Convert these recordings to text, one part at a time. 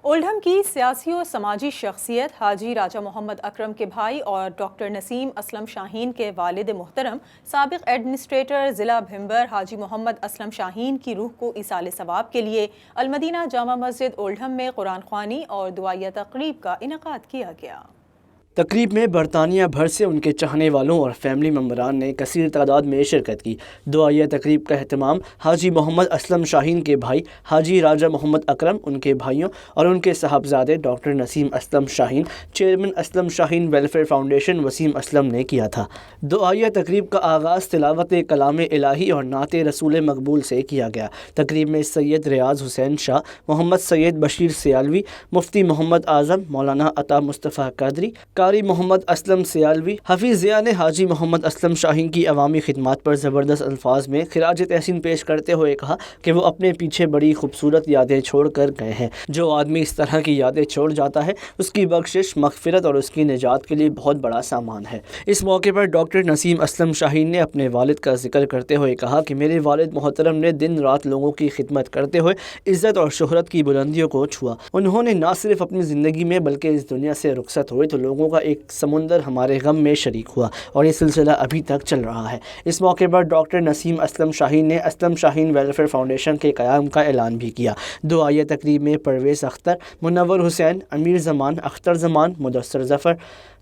اولڈھم کی سیاسی و سماجی شخصیت حاجی راجہ محمد اکرم کے بھائی اور ڈاکٹر نسیم اسلم شاہین کے والد محترم سابق ایڈمنسٹریٹر ضلع بھمبر حاجی محمد اسلم شاہین کی روح کو ایصال ثواب کے لیے المدینہ جامع مسجد اولڈھم میں قرآن خوانی اور دعائیہ تقریب کا انعقاد کیا گیا۔ تقریب میں برطانیہ بھر سے ان کے چاہنے والوں اور فیملی ممبران نے کثیر تعداد میں شرکت کی۔ دعائیہ تقریب کا اہتمام حاجی محمد اسلم شاہین کے بھائی حاجی راجہ محمد اکرم، ان کے بھائیوں اور ان کے صاحبزادے ڈاکٹر نسیم اسلم شاہین، چیئرمین اسلم شاہین ویلفیئر فاؤنڈیشن وسیم اسلم نے کیا تھا۔ دعائیہ تقریب کا آغاز تلاوت کلام الہی اور نعت رسول مقبول سے کیا گیا۔ تقریب میں سید ریاض حسین شاہ، محمد سید بشیر سیالوی، مفتی محمد اعظم، مولانا عطا مصطفیٰ قادری، قاری محمد اسلم سیالوی، حفیظیہ نے حاجی محمد اسلم شاہین کی عوامی خدمات پر زبردست الفاظ میں خراج تحسین پیش کرتے ہوئے کہا کہ وہ اپنے پیچھے بڑی خوبصورت یادیں چھوڑ کر گئے ہیں۔ جو آدمی اس طرح کی یادیں چھوڑ جاتا ہے، اس کی بخشش، مغفرت اور اس کی نجات کے لیے بہت بڑا سامان ہے۔ اس موقع پر ڈاکٹر نسیم اسلم شاہین نے اپنے والد کا ذکر کرتے ہوئے کہا کہ میرے والد محترم نے دن رات لوگوں کی خدمت کرتے ہوئے عزت اور شہرت کی بلندیوں کو چھوا۔ انہوں نے نہ صرف اپنی زندگی میں بلکہ اس دنیا سے رخصت ہوئے تو لوگوں کا ایک سمندر ہمارے غم میں شریک ہوا، اور یہ سلسلہ ابھی تک چل رہا ہے۔ اس موقع پر ڈاکٹر نسیم اسلم شاہین نے اسلم شاہین ویلفیئر فاؤنڈیشن کے قیام کا اعلان بھی کیا۔ دعائیہ تقریب میں پرویز اختر، منور حسین، امیر زمان، اختر زمان، مدثر ظفر،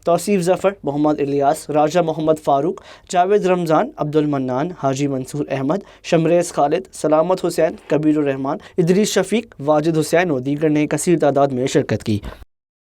توصیف ظفر، محمد الیاس، راجہ محمد فاروق، جاوید رمضان، عبد المنان، حاجی منصور احمد، شمریز خالد، سلامت حسین، کبیر الرحمان، ادریس شفیق، واجد حسین اور دیگر نے کثیر تعداد میں شرکت کی۔